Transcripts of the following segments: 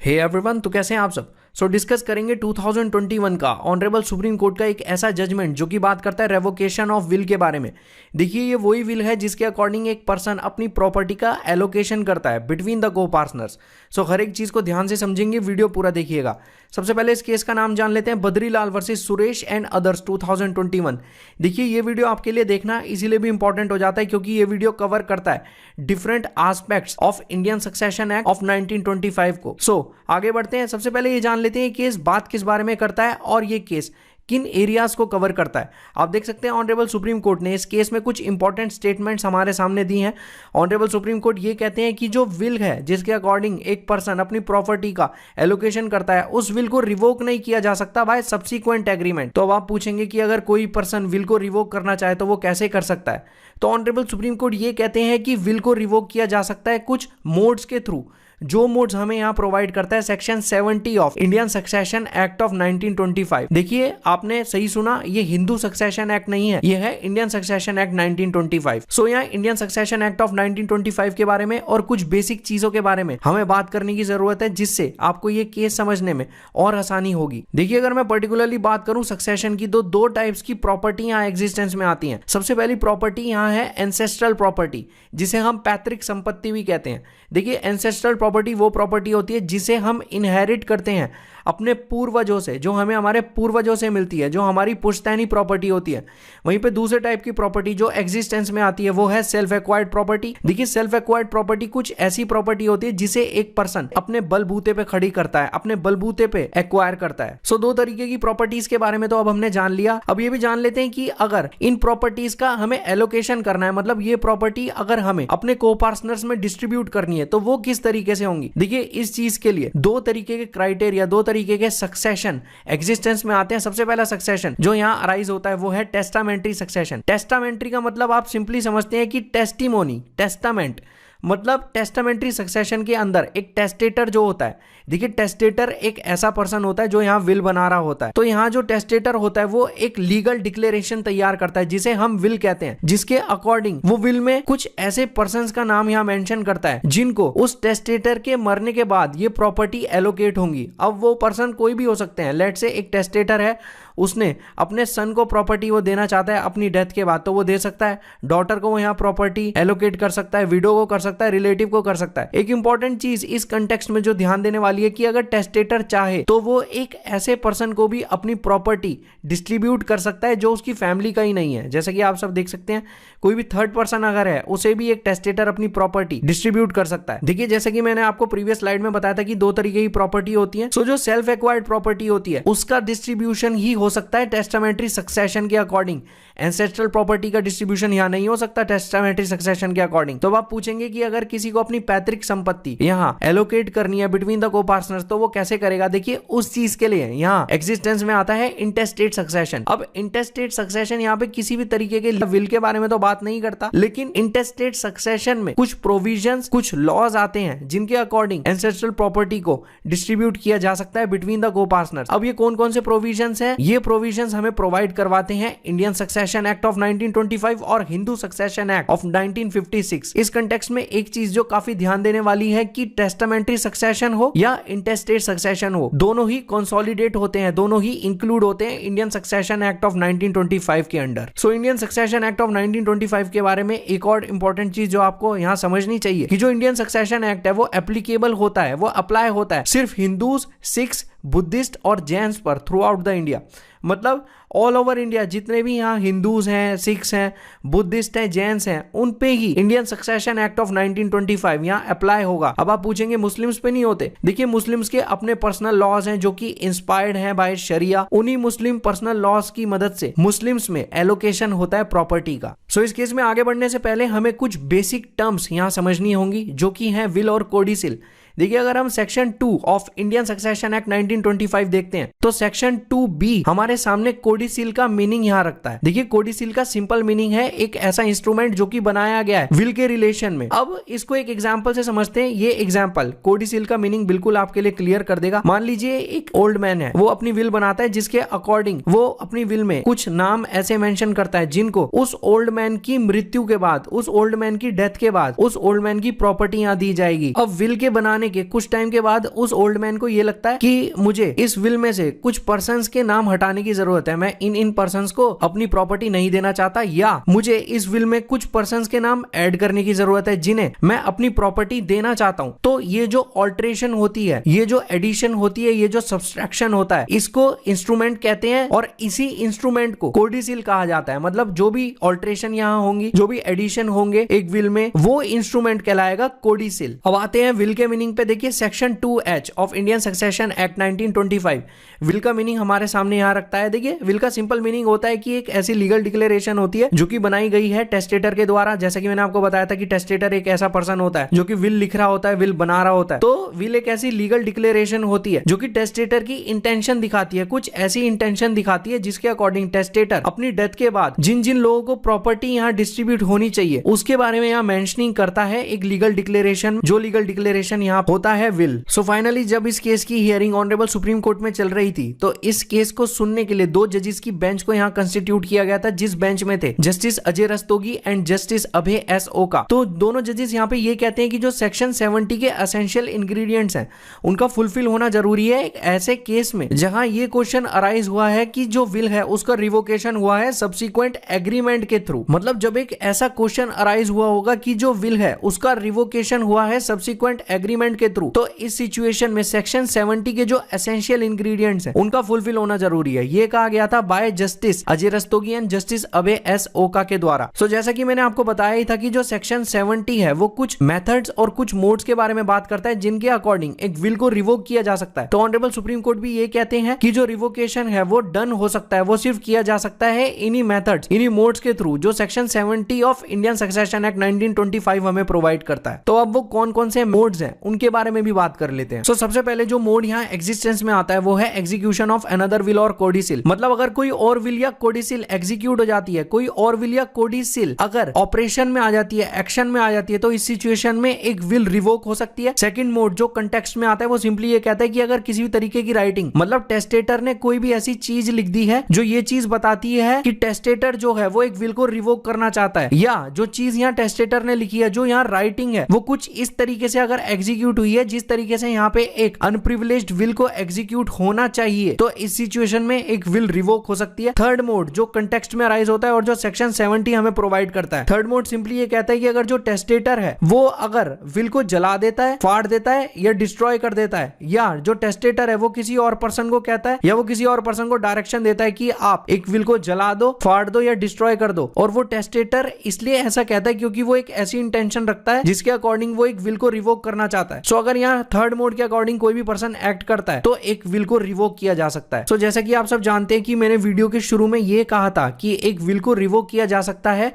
Hey everyone, तो कैसे हैं आप सब। डिस्कस करेंगे 2021 का ऑनरेबल सुप्रीम कोर्ट का एक ऐसा जजमेंट जो कि बात करता है रेवोकेशन ऑफ विल के बारे में। देखिए, ये वही विल है जिसके अकॉर्डिंग एक पर्सन अपनी प्रॉपर्टी का एलोकेशन करता है बिटवीन द को पार्टनर्स। हर एक चीज को ध्यान से समझेंगे, वीडियो पूरा देखिएगा। सबसे पहले इस केस का नाम जान लेते हैं, Badrilal versus Suresh and others 2021। देखिए, ये वीडियो आपके लिए देखना इसीलिए भी इंपॉर्टेंट हो जाता है क्योंकि ये वीडियो कवर करता है different aspects of Indian succession act of 1925 को। आगे बढ़ते हैं। सबसे पहले ये जान लेते हैं केस बात किस बारे में करता है और ये केस किन एरियाज को कवर करता है। आप देख सकते हैं ऑनरेबल सुप्रीम कोर्ट ने इस केस में कुछ इंपॉर्टेंट स्टेटमेंट्स हमारे सामने दी हैं। ऑनरेबल सुप्रीम कोर्ट ये कहते हैं कि जो विल है जिसके अकॉर्डिंग एक पर्सन अपनी प्रॉपर्टी का एलोकेशन करता है, उस विल को रिवोक नहीं किया जा सकता बाय सब्सिक्वेंट एग्रीमेंट। तो अब आप पूछेंगे कि अगर कोई पर्सन विल को रिवोक करना चाहे तो वो कैसे कर सकता है। तो ऑनरेबल सुप्रीम कोर्ट ये कहते हैं कि विल को रिवोक किया जा सकता है कुछ मोड्स के थ्रू। जो मोड्स हमें यहां प्रोवाइड करता है section 70 of Indian succession act of 1925। देखिए, आपने सही सुना, ये हिंदू सक्सेशन एक्ट नहीं है, ये है इंडियन सक्सेशन एक्ट 1925। यहाँ इंडियन सक्सेशन एक्ट ऑफ 1925 के बारे में और कुछ बेसिक चीजों के बारे में हमें बात करने की जरूरत है जिससे आपको ये केस समझने में और आसानी होगी। देखिए, अगर मैं पर्टिकुलरली बात करूं सक्सेशन की, तो दो टाइप्स की प्रॉपर्टी यहाँ एग्जिस्टेंस में आती हैं। सबसे पहली प्रॉपर्टी यहाँ है एंसेस्ट्रल प्रॉपर्टी, जिसे हम पैतृक संपत्ति भी कहते हैं। देखिए, एंसेस्ट्रल प्रॉपर्टी वो प्रॉपर्टी होती है जिसे हम इनहेरिट करते हैं अपने पूर्वजों से, जो हमें हमारे पूर्वजों से मिलती है, जो हमारी पुश्तैनी प्रॉपर्टी होती है। वहीं पे दूसरे टाइप की प्रॉपर्टी जो एग्जिस्टेंस में आती है वो है सेल्फ एक्वायर्ड प्रॉपर्टी। देखिए, सेल्फ एक्वायर्ड प्रॉपर्टी कुछ ऐसी प्रॉपर्टी होती है जिसे एक पर्सन अपने बलबूते पे खड़ी करता है, अपने बलबूते पे एक्वायर करता है। दो तरीके की प्रॉपर्टीज के बारे में तो अब हमने जान लिया। अब ये भी जान लेते हैं कि अगर इन प्रॉपर्टीज का हमें एलोकेशन करना है, मतलब ये प्रॉपर्टी अगर हमें अपने को पार्टनर्स में डिस्ट्रीब्यूट करनी है तो वो किस तरीके से होंगी। देखिए, इस चीज के लिए दो तरीके के क्राइटेरिया, दो तरीके के सक्सेशन एग्जिस्टेंस में आते हैं। सबसे पहला सक्सेशन जो यहां अराइज होता है वो है टेस्टामेंट्री सक्सेशन। टेस्टामेंट्री का मतलब आप सिंपली समझते हैं कि टेस्टिमोनी, टेस्टामेंट मतलब टेस्टामेंट्री सक्सेशन के अंदर एक टेस्टेटर जो होता है। देखिए, टेस्टेटर एक ऐसा पर्सन होता है जो यहाँ विल बना रहा होता है। तो यहाँ जो टेस्टेटर होता है वो एक लीगल डिक्लेरेशन तैयार करता है जिसे हम विल कहते हैं, जिसके अकॉर्डिंग वो विल में कुछ ऐसे पर्संस का नाम यहाँ मेंशन करता है जिनको उस टेस्टेटर के मरने के बाद ये प्रॉपर्टी एलोकेट होंगी। अब वो पर्सन कोई भी हो सकते हैं। लेट से एक टेस्टेटर है, उसने अपने सन को प्रॉपर्टी वो देना चाहता है अपनी डेथ के बाद, तो वो दे सकता है। डॉटर को वो यहाँ प्रॉपर्टी एलोकेट कर सकता है, विडो को कर सकता है, रिलेटिव को कर सकता है। एक इंपॉर्टेंट चीज इस कंटेक्स्ट में जो ध्यान देने वाली है कि अगर टेस्टेटर चाहे तो वो एक ऐसे पर्सन को भी अपनी प्रॉपर्टी डिस्ट्रीब्यूट कर सकता है जो उसकी फैमिली का ही नहीं है। जैसे कि आप सब देख सकते हैं, कोई भी थर्ड पर्सन अगर है उसे भी एक टेस्टेटर अपनी प्रॉपर्टी डिस्ट्रीब्यूट कर सकता है। देखिए, जैसे कि मैंने आपको प्रीवियस स्लाइड में बताया था कि दो तरीके की प्रॉपर्टी होती है। जो सेल्फ एक्वायर्ड प्रॉपर्टी होती है उसका डिस्ट्रीब्यूशन ही हो सकता है टेस्टामेंट्री सक्सेशन के अकॉर्डिंग। एंसेस्ट्रल प्रॉपर्टी का डिस्ट्रीब्यूशन यहां नहीं हो सकता टेस्टामेंट्री सक्सेशन के अकॉर्डिंग। तो आप पूछेंगे कि अगर किसी को अपनी पैतृक संपत्ति यहां एलोकेट करनी है बिटवीन द को पार्टनर्स तो वो कैसे करेगा। देखिए, उस चीज के लिए यहां एग्जिस्टेंस में आता है इंटेस्टेट सक्सेशन। अब इंटेस्टेट सक्सेशन यहां पे किसी भी तरीके के विल के बारे में तो बात नहीं करता, लेकिन इंटेस्टेट सक्सेशन में कुछ प्रोविजंस, कुछ लॉज आते हैं जिनके अकॉर्डिंग एंसेस्ट्रल प्रॉपर्टी को डिस्ट्रीब्यूट किया जा सकता है बिटवीन द को पार्टनर्स। अब ये कौन कौन से प्रोविजंस हैं? ये प्रोविजंस हमें प्रोवाइड करवाते हैं इंडियन सक्सेशन एक्ट ऑफ 1925 और हिंदू सक्सेशन एक्ट ऑफ 1956। इस कंटेक्स्ट में एक चीज जो काफी ध्यान देने वाली है कि टेस्टामेंट्री सक्सेशन हो या इंटेस्टेट सक्सेशन हो, दोनों ही कंसोलिडेट होते हैं, दोनों ही इंक्लूड होते हैं इंडियन सक्सेशन एक्ट ऑफ 1925 के under. Indian succession act of 1925 के बारे में एक और इंपॉर्टेंट चीज जो आपको यहां समझनी चाहिए कि जो इंडियन सक्सेशन एक्ट है वो एप्लीकेबल होता है, वो अप्लाई होता है सिर्फ हिंदूज, सिख्स, बुद्धिस्ट और जैन्स पर थ्रू आउट द इंडिया। मतलब ऑल ओवर इंडिया जितने भी यहाँ हिंदूज हैं, सिख्स हैं, बुद्धिस्ट हैं, जैन्स हैं, उन पे ही इंडियन सक्सेशन एक्ट ऑफ 1925 यहाँ अप्लाई होगा। अब आप पूछेंगे मुस्लिम्स पे नहीं होते। देखिए, मुस्लिम्स के अपने पर्सनल लॉज हैं जो कि इंस्पायर्ड हैं बाय शरिया। उन्हीं मुस्लिम पर्सनल लॉज की मदद से मुस्लिम्स में एलोकेशन होता है प्रॉपर्टी का। इस केस में आगे बढ़ने से पहले हमें कुछ बेसिक टर्म्स यहाँ समझनी होंगी जो कि हैं विल और कोडिसिल। देखिए, अगर हम section 2 of Indian succession act 1925 देखते हैं तो सेक्शन 2B हमारे सामने कोडिसिल का मीनिंग यहां रखता है। देखिए, कोडिसिल का सिंपल मीनिंग है एक ऐसा इंस्ट्रूमेंट जो कि बनाया गया है विल के रिलेशन में। अब इसको एक एग्जांपल से समझते हैं। ये एग्जांपल कोडिसिल का मीनिंग बिल्कुल आपके लिए क्लियर कर देगा। मान लीजिए एक ओल्ड मैन है, वो अपनी विल बनाता है जिसके अकॉर्डिंग वो अपनी विल में कुछ नाम ऐसे मेंशन करता है जिनको उस ओल्ड मैन की मृत्यु के बाद, उस ओल्ड मैन की डेथ के बाद उस ओल्ड मैन की प्रॉपर्टी यहां दी जाएगी। अब विल के बनाने के कुछ टाइम के बाद उस ओल्ड मैन को ये लगता है कि मुझे इस विल में से कुछ पर्संस के नाम हटाने की जरूरत है, मैं इन पर्संस को अपनी प्रॉपर्टी नहीं देना चाहता, या मुझे इस विल में कुछ पर्संस के नाम ऐड करने की जरूरत है जिन्हें मैं अपनी प्रॉपर्टी देना चाहता हूं। तो ये जो ऑल्टरेशन होती है, ये जो एडिशन होती है, ये जो सब्सट्रैक्शन होता है, इसको इंस्ट्रूमेंट कहते हैं और इसी इंस्ट्रूमेंट को कोडिसिल कहा जाता है। मतलब जो भी ऑल्टरेशन यहां होंगी, जो भी एडिशन होंगे एक विल में, वो इंस्ट्रूमेंट कहलाएगा कोडिसिल। अब आते हैं विल के मीनिंग पे। देखिए section 2H of Indian succession act 1925 will का मीनिंग हमारे सामने यहां रखता है। देखिए विल का सिंपल मीनिंग होता है कि एक ऐसी लीगल डिक्लेरेशन होती है जो कि बनाई गई है टेस्टेटर के द्वारा। जैसा कि मैंने आपको बताया था कि टेस्टेटर एक ऐसा पर्सन होता है जो कि विल लिख रहा होता है, विल बना रहा होता है। तो विल एक ऐसी लीगल डिक्लेरेशन होती है जो कि टेस्टेटर की इंटेंशन दिखाती है, कुछ ऐसी इंटेंशन दिखाती है जिसके अकॉर्डिंग टेस्टेटर अपनी डेथ के बाद जिन जिन लोगों को प्रॉपर्टी यहां डिस्ट्रीब्यूट होनी चाहिए उसके बारे में यहां मेंशनिंग करता है एक लीगल डिक्लेरेशन, जो लीगल डिक्लेरेशन यहां होता है विल। सो फाइनली जब इस केस की हियरिंग ऑनरेबल सुप्रीम कोर्ट में चल रही थी तो इस केस को सुनने के लिए 2 जजेस की बेंच को यहां कंस्टिट्यूट किया गया था, जिस बेंच में थे justice Ajay Rastogi and justice Abhay S ओका। तो दोनों जजेस यहां पे ये कहते हैं कि जो सेक्शन 70 के एसेंशियल इंग्रेडिएंट्स हैं उनका फुलफिल होना जरूरी है एक ऐसे केस में जहां ये क्वेश्चन अराइज हुआ है कि जो विल है उसका रिवोकेशन हुआ है सब्सिक्वेंट एग्रीमेंट के थ्रू। मतलब जब एक ऐसा क्वेश्चन अराइज हुआ होगा कि जो विल है उसका रिवोकेशन हुआ है सब्सिक्वेंट एग्रीमेंट के थ्रू, तो इस सिचुएशन में सेक्शन 70 के जो एसेंशियल इंग्रेडिएंट्स हैं उनका फुलफिल होना जरूरी है। ये कहा गया था bye justice Ajay Rastogi and justice Abhay S ओका के द्वारा। सो जैसा कि मैंने आपको बताया ही था कि जो सेक्शन 70 है वो कुछ मेथड्स और कुछ मोड्स के बारे में बात करता है जिनके अकॉर्डिंग एक विल को रिवोक किया जा सकता है। तो ऑनरेबल सुप्रीम कोर्ट भी ये कहते हैं कि जो रिवोकेशन है वो डन हो सकता है, वो सिर्फ किया जा सकता है इन्हीं मेथड्स, इन्हीं मोड्स के थ्रू जो section 70 of Indian succession act 1925 हमें प्रोवाइड करता है। तो अब वो कौन कौन से मोड्स हैं उनके बारे में भी बात कर लेते हैं। सो सबसे पहले जो मोड यहाँ एग्जिस्टेंस में आता है वो है एग्जीक्यूशन ऑफ अनदर विल और कोडिसिल। मतलब अगर कोई और विल या कोडिसिल एग्जीक्यूट हो जाती है, कोई और विल या कोडिसिल अगर ऑपरेशन में आ जाती है, एक्शन में आ जाती है, तो इस सिचुएशन में एक विल रिवोक हो सकती है। सेकंड मोड जो कंटेक्स्ट में आता है वो सिंपली ये कहता है कि अगर किसी भी तरीके की राइटिंग, मतलब टेस्टेटर ने कोई भी ऐसी चीज लिख दी है जो ये चीज बताती है कि टेस्टेटर जो है वो एक विल को रिवोक करना चाहता है, या जो चीज यहाँ टेस्टेटर ने लिखी है, जो यहाँ राइटिंग है वो कुछ इस तरीके से अगर एग्जीक्यूट हुई है जिस तरीके से यहाँ पे एक अनप्रिविलेज्ड विल को एग्जीक्यूट होना चाहिए, तो इस सिचुएशन में एक विल रिवोक हो सकती है। थर्ड मोड जो कंटेक्स्ट में अराइज होता है और जो सेक्शन 70 हमें प्रोवाइड करता है, थर्ड मोड सिंपली ये कहता है कि अगर जो टेस्टेटर है वो अगर विल को जला देता है, फाड़ देता है या डिस्ट्रॉय कर देता है, या जो टेस्टेटर है वो किसी और पर्सन को कहता है या वो किसी और पर्सन को डायरेक्शन देता है कि आप एक विल को जला दो, फाड़ दो या डिस्ट्रॉय कर दो, और वो टेस्टेटर इसलिए ऐसा कहता है क्योंकि वो एक ऐसी इंटेंशन रखता है जिसके अकॉर्डिंग वो एक विल को रिवोक करना चाहता है। सो अगर यहाँ थर्ड मोड के अकॉर्डिंग कोई भी पर्सन एक्ट करता है तो एक विल को रिवोक किया जा सकता है। सो जैसा कि आप सब जानते हैं कि मैंने वीडियो के शुरू में ये कहा था कि एक विल को रिवोक किया जा सकता है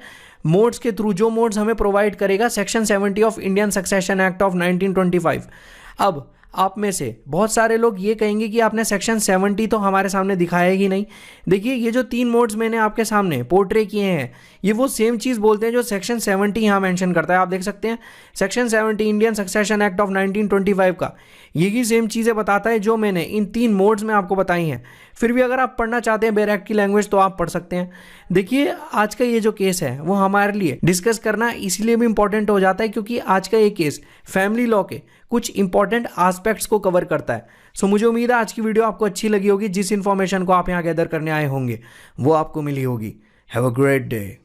मोड्स के थ्रू, जो मोड्स हमें प्रोवाइड करेगा section 70 of Indian succession act of 1925। अब आप में से बहुत सारे लोग ये कहेंगे कि आपने सेक्शन 70 तो हमारे सामने दिखाया ही नहीं। देखिए ये जो 3 मोड्स मैंने आपके सामने पोर्ट्रे किए हैं ये वो सेम चीज़ बोलते हैं जो सेक्शन 70 यहाँ मेंशन करता है। आप देख सकते हैं section 70 Indian succession act of 1925 का यही सेम चीज़ें बताता है जो मैंने इन 3 मोड्स में आपको बताई हैं। फिर भी अगर आप पढ़ना चाहते हैं बेर एक्ट की लैंग्वेज तो आप पढ़ सकते हैं। देखिए आज का ये जो केस है वो हमारे लिए डिस्कस करना इसलिए भी इंपॉर्टेंट हो जाता है क्योंकि आज का ये केस फैमिली लॉ के कुछ इंपॉर्टेंट एस्पेक्ट्स को कवर करता है। सो मुझे उम्मीद है आज की वीडियो आपको अच्छी लगी होगी, जिस इन्फॉर्मेशन को आप यहाँ गैदर करने आए होंगे वो आपको मिली होगी। Have a great day.